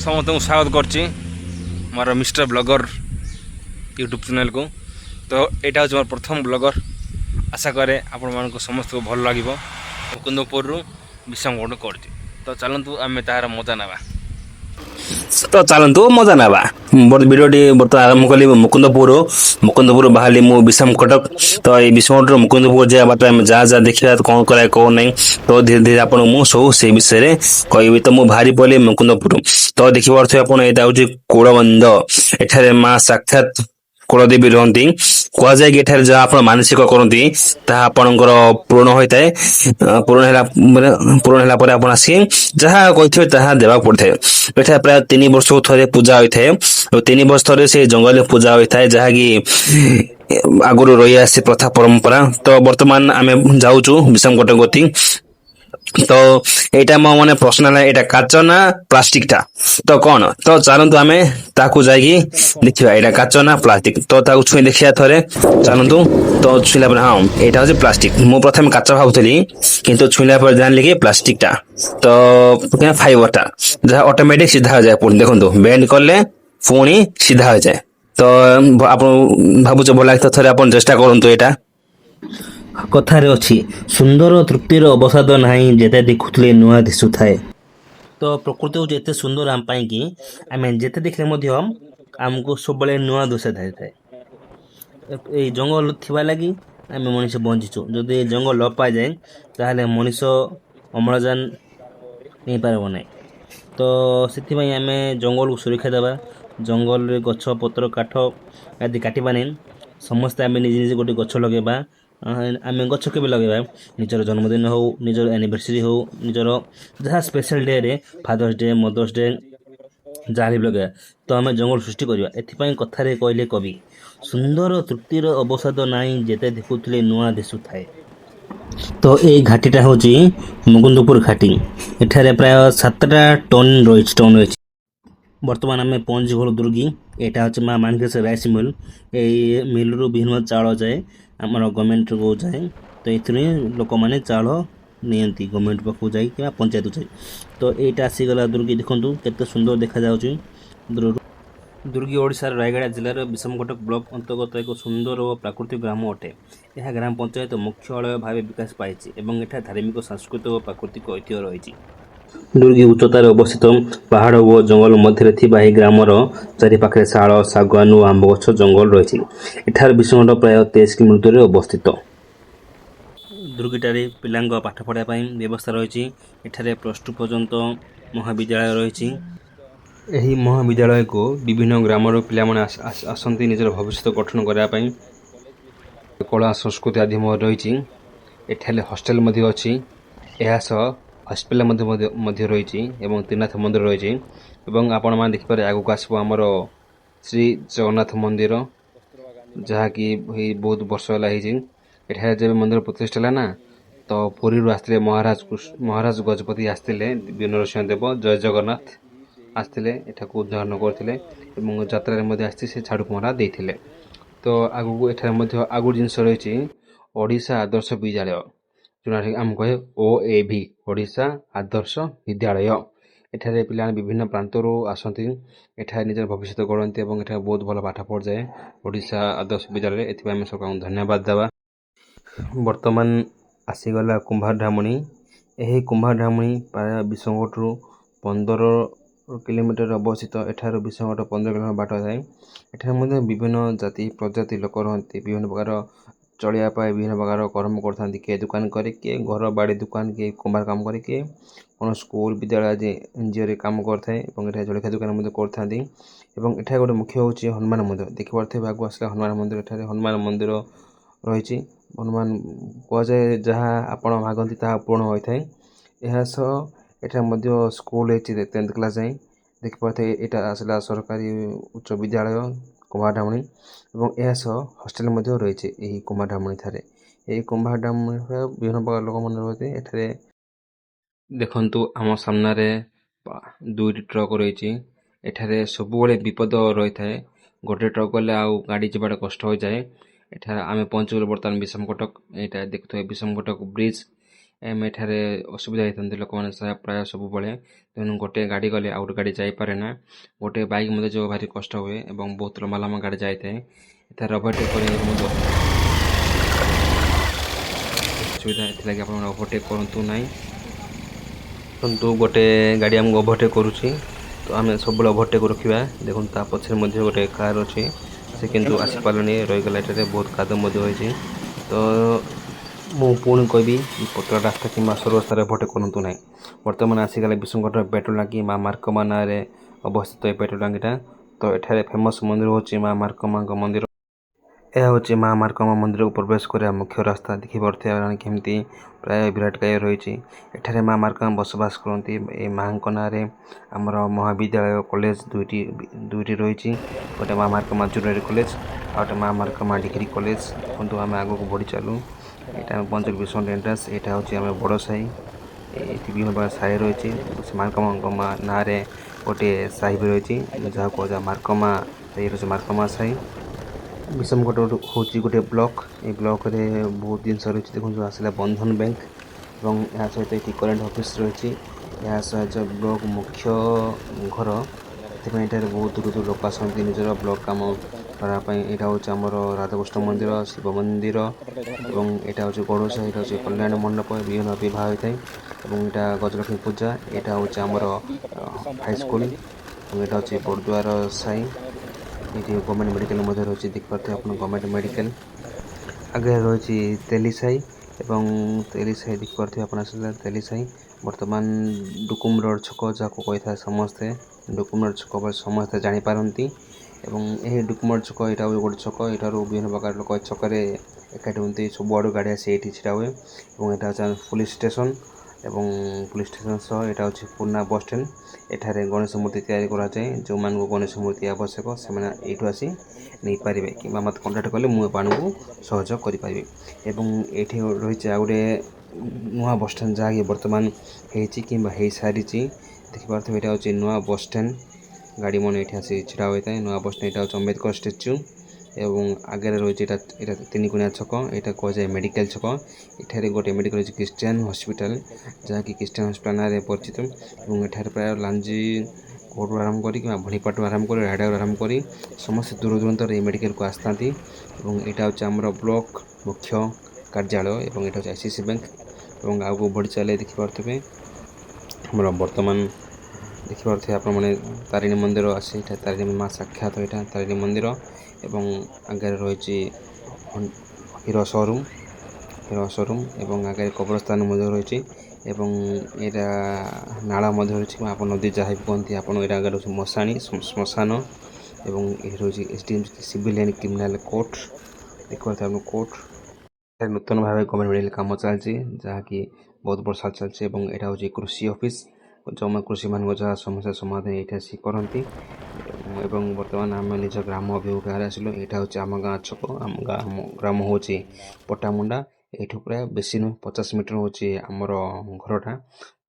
समस्त स्वागत करछि मोर मिस्टर ब्लॉगर यूट्यूब चैनल को। तो यहाँ हूँ मोर प्रथम ब्लॉगर। आशा करे आपण मानक समस्त को भल लगे। मुकुंदपुर विषमगढ़ कर। तो चलतु आम तार मजा ना। तो चलतु मजा ना भिडियोटी बर्तमान आरंभ कली मुकुंदपुर बाहरी मु विषम कटक। तो ये विषम कटक मुकुंदपुर जाए बाट जहाँ जहाँ देखा कौन कराए कौन नहीं। तो धीरे धीरे आप सब से विषय कहि। तो मुझे बाहरी पड़े मुकुंदपुर। तो देखिए आप यहाँ कूड़बंध एठारे माँ साक्षात कुलदेवी रहती। कहुए कि एठारे जहाँ आप मानसिक करती आपणकर पूर्ण होता है। पूर्ण है आप आसिक जहाँ कही ताहा देवा पड़ता है। एठा प्राय 3 वर्ष थे पूजा होता है। 3 वर्ष थे से जंगल पूजा होता है जहाँकि आगुरी रही आसी प्रथा परंपरा। तो बर्तमान आम जाऊँ विषमगढ़ गति। तो यहाँ मो मैंने प्रश्न है यहाँ काच ना प्लास्टिक टा तो कौन। तो चलतु आम ताकू जाकि देखा यहाँ काच ना प्लास्टिक। तो छुई देखिया थे चलतु। तो छुईला हाँ यहाँ हूँ प्लास्टिक। मु प्रथम काच भावुली किंतु छुईला जानली कि प्लास्टिक टा। तो फाइबर टा जहाँ ऑटोमेटिक सीधा हो जाए। पुणी देखो बेंड कले पुणी सीधा हो जाए। तो आप भावुच भल लगे थे आप चेष्टा करूँ यहाँ। कथारे अच्छी सुंदर तृप्तिर अवसाद नहीं जेते देखुले नुआ दिशु थाए। तो प्रकृति हूँ एत सुंदर आम कि आम जिते देखले आमको सब नुआ दोषा था। ये जंगल थिबा लगी आम मनीष बंचीचु। जदि जंगल न पाए जाए ताहले मनीष अम्लजान नहीं पारब ना। तो से आम जंगल को सुरक्षा देवा। जंगल गछ पत्र काठ आदि काटवा नहीं। समस्ते आम निजे निजे गोटे गछ लगेबा। आम गछ के लगे निजर जन्मदिन हो निजर एनिवर्सरी हो निजर जहाँ स्पेशल डे रे फादर्स डे मदर्स डे जहाँ भी लगे। तो आम जंगल सृष्टि करवा। एथिपाई कथारे कहले कवि सुंदर तृप्तिर अवसाद नाई जेते देखुले नुआ दिशु थाए। तो ये घाटीटा हूँ मुकुंदपुर घाटी। एठारे प्राय 7टा टन रही। बर्तमान आम पंचघोल दुर्गी। यहाँ हूँ माँ माणकेश्वर राइस मिल। ये मिल रु विभिन्न चाउल जाए आमर गवर्नमेंट को जाए। तो ये लोक मैंने चाउल नियंती गवर्नमेंट पाक जाए कि पंचायत जाए। तो यहाँ आसीगला दुर्गी देखूँ केते सुंदर देखा जाउची। दुर्गी ओडिशार रायगढ़ जिलार विषमगढ़ ब्लॉक अंतर्गत एक सुंदर और प्राकृतिक ग्राम अटे। यह ग्राम पंचायत मुख्यालय भाव विकास पाई और यहाँ धार्मिक सांस्कृतिक और प्राकृतिक ऐतिह्य रही। दुर्गी उच्चतार अवस्थित पहाड़ और जंगल मध्य ग्रामर चारिपाखे शाल शागुआन और आंब गछ जंगल रही। एठार विषमगढ़ प्राय 23 किलोमीटर अवस्थित। दुर्गीटारे पिलांग पाठ पढ़ाई व्यवस्था रही। एठारे +2 पर्यंत महाविद्यालय रही। यही महाविद्यालय को विभिन्न ग्रामर पिला आसती निजर भविष्य गठन करने कला संस्कृति आदि रही। एठाले हॉस्टल अच्छी हॉस्पिटल रही एवं त्रिनाथ मंदिर रही। आपण मैंने देखिपारे आगक आसब आमर श्री जगन्नाथ मंदिर जहाँकि बहुत वर्ष है जब मंदिर प्रतिष्ठा है ना। तो पुरी आसते महाराज गजपति आसते नरसिंह देव जय जगन्नाथ आसते एठाकू उद्घाटन करते यात्रा आसती से झाड़ू पहरा देते। तो आगू एठार आगु जिनस रही ओडिशा आदर्श विद्यालय जो आम कहे OAV ओडिशा आदर्श विद्यालय। एठारे पिला विभिन्न प्रांतरू आसती एठारे निजर भविष्य गढ़ती और एठारे बहुत भल पाठ पढ़ जाए ओडिशा आदर्श विद्यालय। एथि सरकार धन्यवाद देवा। वर्तमान आसीगला कुंभार ढामणी। यही कुंभार ढामणी प्राय विषमगढ़ 15 किलोमीटर अवस्थित। एठार विषमगढ़ 15 किलोमीटर बाट थाए। एठार विभिन्न जाति प्रजाति लोक रहती विभिन्न प्रकार चलियापाई विभिन्न प्रकार कर्म करते। किए दुकान करे किए घर बाड़ी दुकान किए कुंभार काम करे किए कौन स्कूल विद्यालय आदि एनजीओ काम करते जलखिया दुकान करते। एठार गोटे मुख्य हूँ हनुमान मंदिर देखी पारे आगू आसला हनुमान मंदिर। एठार हनुमान मंदिर रही। हनुमान कहुए जहाँ आपण मागती ता पूर्ण होता है। यह एठार स्कूल है 10th क्लास जाए देखी पारे। यहाँ आसला सरकारी उच्च विद्यालय कुंभार ढामणी और यह हॉस्टेल रही है कुंभार ढामणी थारे। यही कुंभार ढामणी विभिन्न प्रकार लोक मैंने रहते। एठारे देखंतु आम सामने 2टी ट्रक रही। एठारे सब विपद रही है। गोटे ट्रक गले आउ गाड़ी जावाटा कष्ट हो जाए। एठार आम पहुँचगलु बर्तमान विषमगढ़। यहाँ देखते विषमगढ़ ब्रिज ଏଠାରେ ଅସୁବିଧା ହେଇଥାନ୍ତି ଲୋକମାନେ ପ୍ରାୟ ସବୁବେଳେ। ତେଣୁ ଗୋଟେ ଗାଡ଼ି ଗଲେ ଆଉ ଗୋଟେ ଗାଡ଼ି ଯାଇପାରେ ନା। ଗୋଟେ ବାଇକ୍ ମଧ୍ୟ ଯିବାକୁ ଭାରି କଷ୍ଟ ହୁଏ ଏବଂ ବହୁତ ଲମ୍ବା ଲମ୍ବା ଗାଡ଼ି ଯାଇଥାଏ। ଏଠାରେ ଓଭରଟେକ୍ କରିବାକୁ ମଧ୍ୟ ଅସୁବିଧା, ଏଥିଲାଗି ଆପଣ ଓଭରଟେକ୍ କରନ୍ତୁ ନାହିଁ। ଦେଖନ୍ତୁ ଗୋଟେ ଗାଡ଼ି ଆମକୁ ଓଭରଟେକ୍ କରୁଛି, ତ ଆମେ ସବୁବେଳେ ଓଭରଟେକ୍ ରଖିବା। ଦେଖନ୍ତୁ ତା ପଛରେ ମଧ୍ୟ ଗୋଟେ କାର୍ ଅଛି, ସେ କିନ୍ତୁ ଆସିପାରିଲାନି, ରହିଗଲା। ଏଠାରେ ବହୁତ କାଦୁଅ ମଧ୍ୟ ହୋଇଛି। ତ ମୁଁ ପୁଣି କହିବି ପତଳା ରାସ୍ତା କିମ୍ବା ସରୁ ରାସ୍ତାରେ ଓଭରଟେକ୍ କରନ୍ତୁ ନାହିଁ। ବର୍ତ୍ତମାନ ଆସିଗଲା ବିଷ୍ଣୁଙ୍କଟର ପେଟ୍ରୋଲ ଟାଙ୍କି, ମା ମାର୍କମା ନାଁରେ ଅବସ୍ଥିତ ଏ ପେଟ୍ରୋଲ ଟାଙ୍କିଟା। ତ ଏଠାରେ ଫେମସ୍ ମନ୍ଦିର ହେଉଛି ମା ମାର୍କମାଙ୍କ ମନ୍ଦିର। ଏହା ହେଉଛି ମା ମାର୍କମା ମନ୍ଦିରକୁ ପ୍ରବେଶ କରିବା ମୁଖ୍ୟ ରାସ୍ତା। ଦେଖିପାରୁଥିବା କେମିତି ପ୍ରାୟ ବିରାଟକାୟ ରହିଛି। ଏଠାରେ ମା ମାର୍କମା ବସବାସ କରନ୍ତି। ଏ ମାଙ୍କ ନାଁରେ ଆମର ମହାବିଦ୍ୟାଳୟ କଲେଜ ଦୁଇଟି ରହିଛି। ଗୋଟେ ମା ମାର୍କମା ଜୁନିୟର କଲେଜ ଆଉ ଗୋଟେ ମା ମାର୍କମା ଡିଗ୍ରୀ କଲେଜ। ଦେଖନ୍ତୁ ଆମେ ଆଗକୁ ବଢ଼ି ଚାଲୁ। ଏଇଟା ପଞ୍ଚ ବିଂଶ ଏଣ୍ଟ୍ରାନ୍ସ। ଏଇଟା ହେଉଛି ଆମର ବଡ଼ ସାହି। ଏଠି ବିଭିନ୍ନ ପ୍ରକାର ସାହି ରହିଛି। ମାର୍କମାଙ୍କ ନାଁରେ ଗୋଟିଏ ସାହି ବି ରହିଛି, ଯାହାକୁ କୁହାଯାଏ ମାର୍କମା। ସାହି ହେଉଛି ମାର୍କମା ସାହି। ବିଷମକଟ ହେଉଛି ଗୋଟେ ବ୍ଲକ। এই ବ୍ଲକରେ ବହୁତ ଜିନିଷ ରହିଛି। ଦେଖନ୍ତୁ ଆସିଲା ବନ୍ଧନ ବ୍ୟାଙ୍କ ଏବଂ ଏହା ସହିତ ଏଠି କରେଣ୍ଟ ଅଫିସ୍ ରହିଛି। ଏହା ସହିତ ବ୍ଲକ ମୁଖ୍ୟ ଘର। ସେଥିପାଇଁ ଏଠାରେ ବହୁତ ଦୂର ଲୋକ ଆସନ୍ତି ନିଜର ବ୍ଲକ କାମ କରିବା ପାଇଁ। ଏଇଟା ହେଉଛି ଆମର ରାଧାକୃଷ୍ଣ ମନ୍ଦିର, ଶିବ ମନ୍ଦିର ଏବଂ ଏଇଟା ହେଉଛି ଗଡ଼ସାହି, ଏଇଟା ହେଉଛି କଲ୍ୟାଣ ମଣ୍ଡପ। ବିଭିନ୍ନ ବିବାହ ହୋଇଥାଏ ଏବଂ ଏଇଟା ଗଜଲକ୍ଷ୍ମୀ ପୂଜା। ଏଇଟା ହେଉଛି ଆମର ହାଇସ୍କୁଲ ଏବଂ ଏଇଟା ହେଉଛି ବରଦୁଆର ସାହି। ଏଠି ଗଭର୍ଣ୍ଣମେଣ୍ଟ ମେଡ଼ିକାଲ ମଧ୍ୟ ରହିଛି, ଦେଖିପାରୁଥିବେ ଆପଣ ଗଭର୍ଣ୍ଣମେଣ୍ଟ ମେଡ଼ିକାଲ। ଆଗରେ ରହିଛି ତେଲି ସାହି ଏବଂ ତେଲି ସାହି ଦେଖିପାରୁଥିବେ ଆପଣ ଆସିଲେ ତେଲି ସାହି। ବର୍ତ୍ତମାନ ଡୁକୁମ ରୋଡ଼ ଛକ, ଯାହାକୁ କହିଥାଏ ସମସ୍ତେ ଡୁକୁମ ରୋଡ଼ ଛକ ବୋଲି ସମସ୍ତେ ଜାଣିପାରନ୍ତି। ଏବଂ ଏହି ଡୁକୁମ ରୋଡ଼ ଛକ ଏଇଟା ହେଉଛି ଗୋଟେ ଛକ। ଏଠାରୁ ବିଭିନ୍ନ ପ୍ରକାର ଲୋକ ଏ ଛକରେ ଏକାଠି ହୁଅନ୍ତି। ସବୁଆଡ଼ୁ ଗାଡ଼ି ଆସି ଏଇଠି ଛିଡ଼ା ହୁଏ ଏବଂ ଏଇଟା ହେଉଛି ଆମ ପୋଲିସ ଷ୍ଟେସନ। ଏବଂ ପୋଲିସ ଷ୍ଟେସନ ସହ ଏଇଟା ହେଉଛି ପୁରୁଣା ବସ୍ ଷ୍ଟାଣ୍ଡ। ଏଠାରେ ଗଣେଶ ମୂର୍ତ୍ତି ତିଆରି କରାଯାଏ। ଯେଉଁମାନଙ୍କୁ ଗଣେଶ ମୂର୍ତ୍ତି ଆବଶ୍ୟକ ସେମାନେ ଏଇଠୁ ଆସି ନେଇପାରିବେ କିମ୍ବା ମୋତେ କଣ୍ଟାକ୍ଟ କଲେ ମୁଁ ଆପଣଙ୍କୁ ସହଯୋଗ କରିପାରିବି। ଏବଂ ଏଇଠି ରହିଛି ଆଉ ଗୋଟେ ନୂଆ ବସଷ୍ଟାଣ୍ଡ, ଯାହାକି ବର୍ତ୍ତମାନ ହେଇଛି କିମ୍ବା ହେଇସାରିଛି। ଦେଖିପାରୁଥିବେ ଏଇଟା ହେଉଛି ନୂଆ ବସଷ୍ଟାଣ୍ଡ। ଗାଡ଼ି ମାନେ ଏଠି ଆସି ଛିଡ଼ା ହୋଇଥାଏ। ନୂଆ ବସଷ୍ଟାଣ୍ଡ ଏଇଟା ହେଉଛି ଅମ୍ବେଦକର ଷ୍ଟାଚ୍ୟୁ ଏବଂ ଆଗରେ ରହିଛି ଏଇଟା ତିନିକୋଣିଆ ଛକ। ଏଇଟା କୁହାଯାଏ ମେଡ଼ିକାଲ ଛକ। ଏଠାରେ ଗୋଟେ ମେଡ଼ିକାଲ ଅଛି ଖ୍ରୀଷ୍ଟିଆନ ହସ୍ପିଟାଲ, ଯାହାକି ଖ୍ରୀଷ୍ଟିଆନ ହସ୍ପିଟାଲ ନାଁରେ ପରିଚିତ। ଏବଂ ଏଠାରେ ପ୍ରାୟ ଲାଞ୍ଜି କୋର୍ଟରୁ ଆରମ୍ଭ କରି କିମ୍ବା ଭଣିପାଟରୁ ଆରମ୍ଭ କରି ରାୟଗଡ଼ାରୁ ଆରମ୍ଭ କରି ସମସ୍ତେ ଦୂର ଦୂରାନ୍ତରେ ଏହି ମେଡ଼ିକାଲକୁ ଆସିଥାନ୍ତି। ଏବଂ ଏଇଟା ହେଉଛି ଆମର ବ୍ଲକ ମୁଖ୍ୟ କାର୍ଯ୍ୟାଳୟ ଏବଂ ଏଇଟା ହେଉଛି ICICI ବ୍ୟାଙ୍କ। ଏବଂ ଆଗକୁ ବଢ଼ି ଚାଲେ ଦେଖିପାରୁଥିବେ ଆମର ବର୍ତ୍ତମାନ ଦେଖିପାରୁଥିବେ ଆପଣମାନେ ତାରିଣୀ ମନ୍ଦିର ଆସି, ଏଇଟା ତାରିଣୀ ମା ସାକ୍ଷାତ, ଏଇଟା ତାରିଣୀ ମନ୍ଦିର। ଏବଂ ଆଗରେ ରହିଛି ହିରୋ ସୋରୁମ୍ ଏବଂ ଆଗରେ କବରସ୍ଥାନ ମଧ୍ୟ ରହିଛି। ଏବଂ ଏଇଟା ନାଳ ମଧ୍ୟ ରହିଛି, ଆପଣ ନଦୀ ଯାହା ବି କୁହନ୍ତି ଆପଣ। ଏଇଟା ଆଗରେ ହେଉଛି ମଶାଣି ଶ୍ମଶାନ ଏବଂ ଏଠି ରହିଛି SDM civil and criminal court. ଦେଖିପାରୁଥିବେ ଆପଣ କୋର୍ଟ। ନୂତନ ଭାବେ ଗଭର୍ଣ୍ଣମେଣ୍ଟ ମେଡ଼ିକାଲ କାମ ଚାଲିଛି, ଯାହାକି ବହୁତ ବର୍ଷ ଚାଲିଛି। ଏବଂ ଏଇଟା ହେଉଛି କୃଷି ଅଫିସ, ଯେଉଁମାନେ କୃଷିମାନଙ୍କ ଯାହା ସମସ୍ୟା ସମାଧାନ ଏଇଠି ଆସି କରନ୍ତି। ଏବଂ ବର୍ତ୍ତମାନ ଆମେ ନିଜ ଗ୍ରାମ ଅଭିମୁଖରେ ଆସିଲୁ। ଏଇଟା ହେଉଛି ଆମ ଗାଁ ଛକ। ଆମ ଗ୍ରାମ ହେଉଛି ପଟାମୁଣ୍ଡା। ଏଇଠୁ ପ୍ରାୟ ବେଶୀ ନୁହେଁ 50 ମିଟର ହେଉଛି ଆମର ଘରଟା।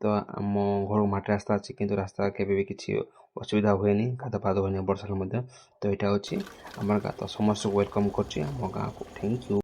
ତ ଆମ ଘରକୁ ମାଟି ରାସ୍ତା ଅଛି, କିନ୍ତୁ ରାସ୍ତା କେବେ ବି କିଛି ଅସୁବିଧା ହୁଏନି, କାଦୁଅ ହୁଏନି ବର୍ଷାରେ ମଧ୍ୟ। ତ ଏଇଟା ହେଉଛି ଆମର ଗାଁ। ତ ସମସ୍ତଙ୍କୁ ୱେଲକମ୍ କରୁଛି ଆମ ଗାଁକୁ। Thank you.